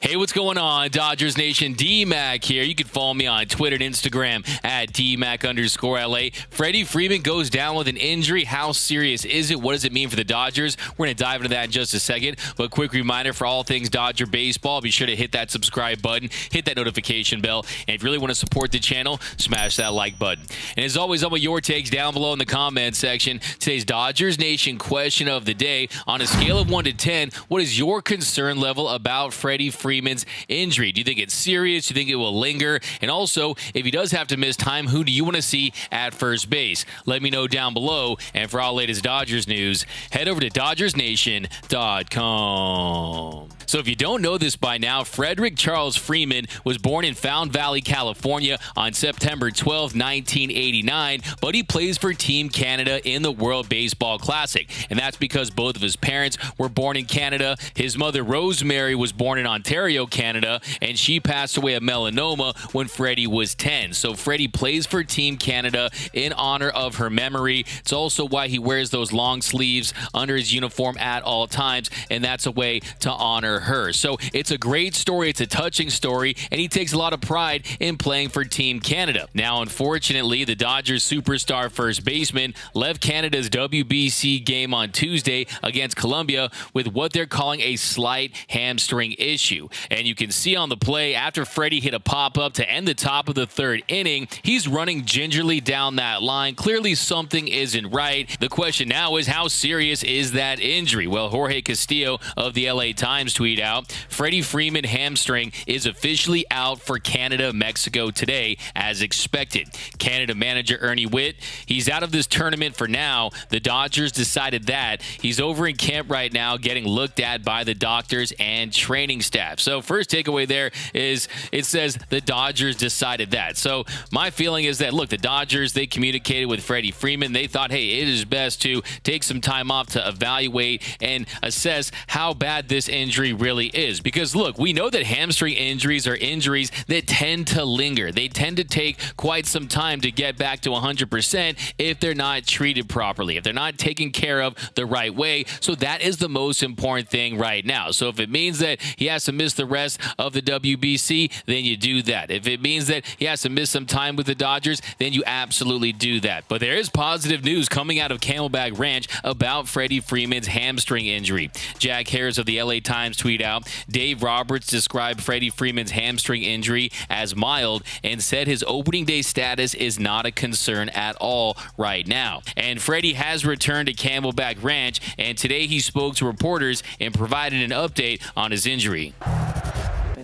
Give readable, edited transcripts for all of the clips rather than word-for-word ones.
Hey, what's going on, Dodgers Nation? D-Mac here. You can follow me on Twitter and Instagram at DMac_LA. Freddie Freeman goes down with an injury. How serious is it? What does it mean for the Dodgers? We're going to dive into that in just a second. But quick reminder for all things Dodger baseball, be sure to hit that subscribe button, hit that notification bell, and if you really want to support the channel, smash that like button. And as always, I want your takes down below in the comments section. Today's Dodgers Nation question of the day: on a scale of 1 to 10, what is your concern level about Freddie Freeman's injury? Do you think it's serious? Do you think it will linger? And also, if he does have to miss time, who do you want to see at first base? Let me know down below. And for all latest Dodgers news, head over to DodgersNation.com. So if you don't know this by now, Frederick Charles Freeman was born in Found Valley, California on September 12, 1989, but he plays for Team Canada in the World Baseball Classic. And that's because both of his parents were born in Canada. His mother, Rosemary, was born in Ontario, Canada, and she passed away of melanoma when Freddie was 10. So Freddie plays for Team Canada in honor of her memory. It's also why he wears those long sleeves under his uniform at all times, and that's a way to honor her. So it's a great story. It's a touching story, and he takes a lot of pride in playing for Team Canada. Now, unfortunately, the Dodgers superstar first baseman left Canada's WBC game on Tuesday against Colombia with what they're calling a slight hamstring issue. And you can see on the play, after Freddie hit a pop-up to end the top of the third inning, he's running gingerly down that line. Clearly something isn't right. The question now is, how serious is that injury? Well, Jorge Castillo of the LA Times tweeted out, Freddie Freeman hamstring is officially out for Canada-Mexico today as expected. Canada manager Ernie Witt, he's out of this tournament for now. The Dodgers decided that. He's over in camp right now getting looked at by the doctors and training staff. So first takeaway there is it says the Dodgers decided that. So my feeling is that, look, the Dodgers, they communicated with Freddie Freeman. They thought, hey, it is best to take some time off to evaluate and assess how bad this injury really is. Because, look, we know that hamstring injuries are injuries that tend to linger. They tend to take quite some time to get back to 100% if they're not treated properly, if they're not taken care of the right way. So that is the most important thing right now. So if it means that he has to miss the rest of the WBC, then you do that. If it means that he has to miss some time with the Dodgers, then you absolutely do that. But there is positive news coming out of Camelback Ranch about Freddie Freeman's hamstring injury. Jack Harris of the LA Times tweeted out, Dave Roberts described Freddie Freeman's hamstring injury as mild and said his opening day status is not a concern at all right now. And Freddie has returned to Camelback Ranch, and today he spoke to reporters and provided an update on his injury.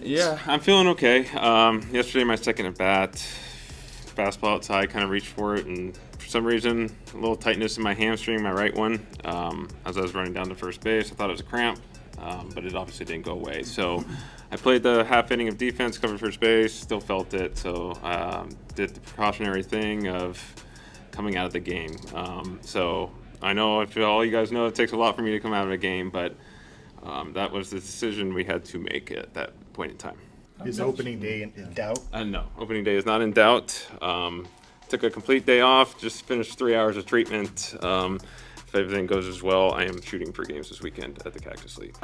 Yeah, I'm feeling okay. Yesterday, my second at bat, fastball outside, kind of reached for it, and for some reason, a little tightness in my hamstring, my right one. As I was running down to first base, I thought it was a cramp, but it obviously didn't go away. So I played the half inning of defense, covered first base, still felt it. So did the precautionary thing of coming out of the game. So I know, if all you guys know, it takes a lot for me to come out of a game, but that was the decision we had to make at that point in time. Is opening day in doubt? No, opening day is not in doubt. Took a complete day off, just finished 3 hours of treatment. If everything goes as well, I am shooting for games this weekend at the Cactus League.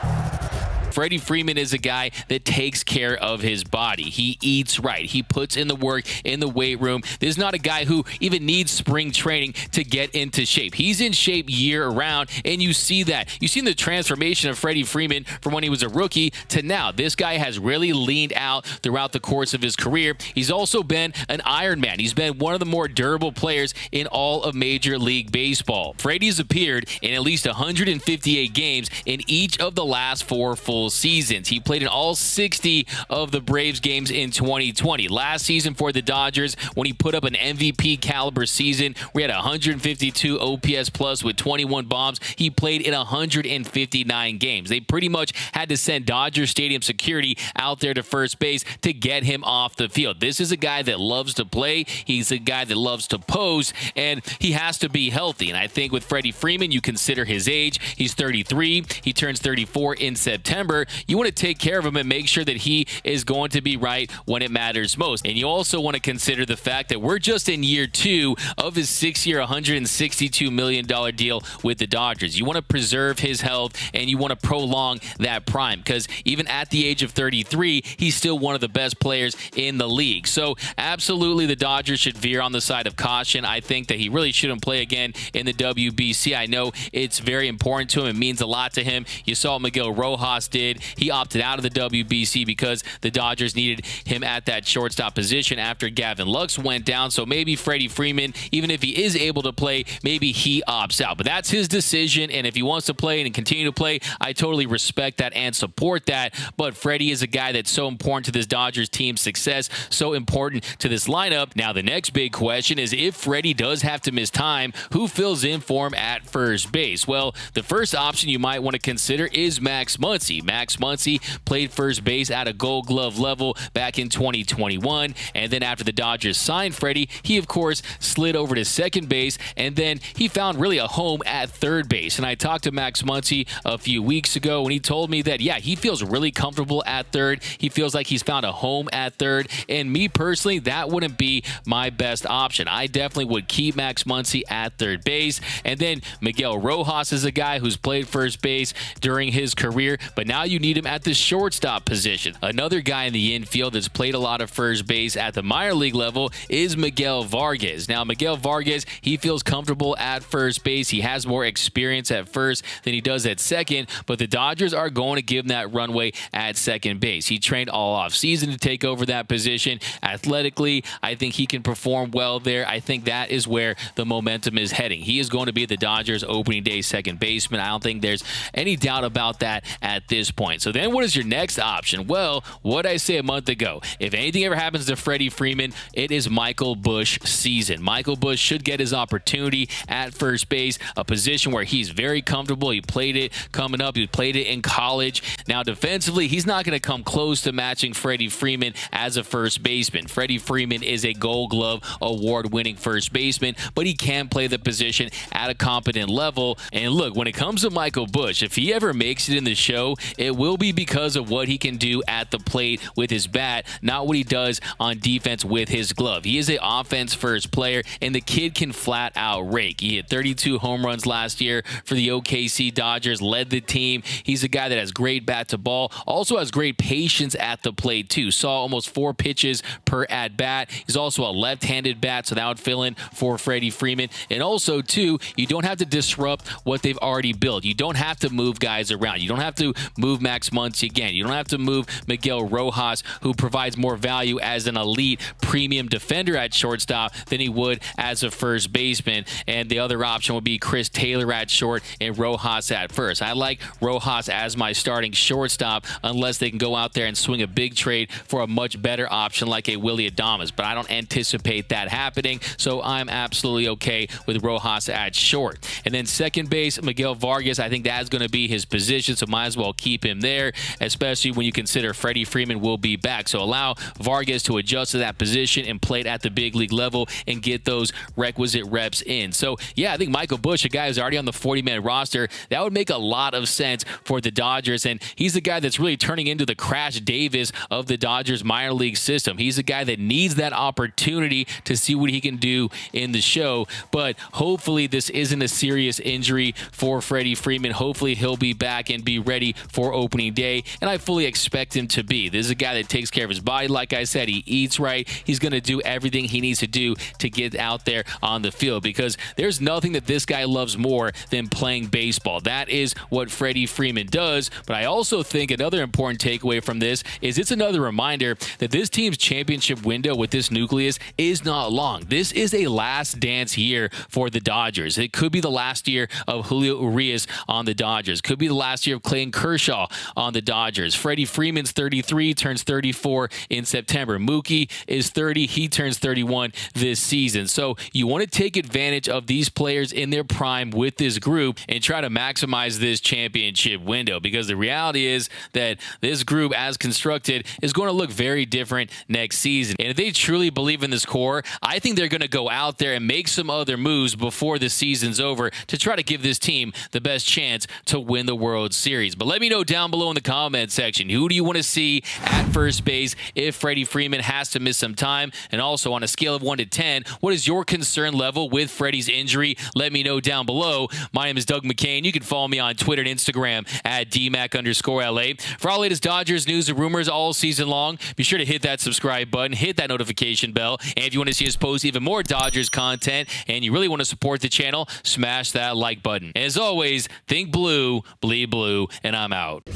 Freddie Freeman is a guy that takes care of his body. He eats right. He puts in the work in the weight room. This is not a guy who even needs spring training to get into shape. He's in shape year round, and you see that. You've seen the transformation of Freddie Freeman from when he was a rookie to now. This guy has really leaned out throughout the course of his career. He's also been an Iron Man. He's been one of the more durable players in all of Major League Baseball. Freddie's appeared in at least 158 games in each of the last 4 full seasons. He played in all 60 of the Braves games in 2020. Last season for the Dodgers, when he put up an MVP caliber season, we had 152 OPS plus with 21 bombs. He played in 159 games. They pretty much had to send Dodger Stadium security out there to first base to get him off the field. This is a guy that loves to play. He's a guy that loves to pose, and he has to be healthy. And I think with Freddie Freeman, you consider his age. He's 33. He turns 34 in September. September, you want to take care of him and make sure that he is going to be right when it matters most. And you also want to consider the fact that we're just in year 2 of his 6-year, $162 million deal with the Dodgers. You want to preserve his health and you want to prolong that prime, because even at the age of 33, he's still one of the best players in the league. So absolutely the Dodgers should veer on the side of caution. I think that he really shouldn't play again in the WBC. I know it's very important to him. It means a lot to him. You saw what Miguel Rojas did. He opted out of the WBC because the Dodgers needed him at that shortstop position after Gavin Lux went down. So maybe Freddie Freeman, even if he is able to play, maybe he opts out. But that's his decision, and if he wants to play and continue to play, I totally respect that and support that. But Freddie is a guy that's so important to this Dodgers team's success, so important to this lineup. Now, the next big question is, if Freddie does have to miss time, who fills in for him at first base? Well, the first option you might want to consider is Max Muncy. Max Muncy played first base at a Gold Glove level back in 2021, and then after the Dodgers signed Freddie, he of course slid over to second base, and then he found really a home at third base. And I talked to Max Muncy a few weeks ago, and he told me that, yeah, he feels really comfortable at third. He feels like he's found a home at third, and me personally, that wouldn't be my best option. I definitely would keep Max Muncy at third base. And then Miguel Rojas is a guy who's played first base during his career, but now you need him at the shortstop position. Another guy in the infield that's played a lot of first base at the minor league level is Miguel Vargas. Now, Miguel Vargas, he feels comfortable at first base. He has more experience at first than he does at second, but the Dodgers are going to give him that runway at second base. He trained all off season to take over that position. Athletically, I think he can perform well there. I think that is where the momentum is heading. He is going to be the Dodgers opening day second baseman. I don't think there's any doubt about that at this point. So then what is your next option? Well, what I say a month ago, if anything ever happens to Freddie Freeman, it is Michael Busch season. Michael Busch should get his opportunity at first base, a position where he's very comfortable. He played it coming up. He played it in college. Now, defensively, he's not going to come close to matching Freddie Freeman as a first baseman. Freddie Freeman is a Gold Glove award-winning first baseman, but he can play the position at a competent level. And look, when it comes to Michael Busch, if he ever makes it in the show, it will be because of what he can do at the plate with his bat, not what he does on defense with his glove. He is an offense-first player, and the kid can flat out rake. He hit 32 home runs last year for the OKC Dodgers, led the team. He's a guy that has great bat to ball, also has great patience at the plate too. Saw almost 4 pitches per at bat. He's also a left-handed bat, so that would fill in for Freddie Freeman. And also too, you don't have to disrupt what they've already built. You don't have to move guys around. You don't have to move Max Muncy again. You don't have to move Miguel Rojas, who provides more value as an elite premium defender at shortstop than he would as a first baseman. And the other option would be Chris Taylor at short and Rojas at first. I like Rojas as my starting shortstop unless they can go out there and swing a big trade for a much better option like a Willy Adames, but I don't anticipate that happening, so I'm absolutely okay with Rojas at short. And then second base, Miguel Vargas, I think that's going to be his position, so might as well keep him there, especially when you consider Freddie Freeman will be back. So allow Vargas to adjust to that position and play it at the big league level and get those requisite reps in. So yeah, I think Michael Busch, a guy who's already on the 40-man roster, that would make a lot of sense for the Dodgers, and he's the guy that's really turning into the Crash Davis of the Dodgers minor league system. He's a guy that needs that opportunity to see what he can do in the show, but hopefully this isn't a serious injury for Freddie Freeman. Hopefully he'll be back and be ready for opening day, and I fully expect him to be. This is a guy that takes care of his body. Like I said, he eats right. He's going to do everything he needs to do to get out there on the field, because there's nothing that this guy loves more than playing baseball. That is what Freddie Freeman does. But I also think another important takeaway from this is it's another reminder that this team's championship window with this nucleus is not long. This is a last dance year for the Dodgers. It could be the last year of Julio Urias on the Dodgers. Could be the last year of Clayton Kershaw on the Dodgers. Freddie Freeman's 33, turns 34 in September. Mookie is 30. He turns 31 this season. So you want to take advantage of these players in their prime with this group and try to maximize this championship window, because the reality is that this group as constructed is going to look very different next season. And if they truly believe in this core, I think they're going to go out there and make some other moves before the season's over to try to give this team the best chance to win the World Series. But let me know know down below in the comment section. Who do you want to see at first base if Freddie Freeman has to miss some time? And also, on a scale of 1 to 10, what is your concern level with Freddie's injury? Let me know down below. My name is Doug McCain. You can follow me on Twitter and Instagram at DMAC_LA. For all latest Dodgers news and rumors all season long, be sure to hit that subscribe button, hit that notification bell, and if you want to see us post even more Dodgers content and you really want to support the channel, smash that like button. As always, think blue, bleed blue, and I'm out.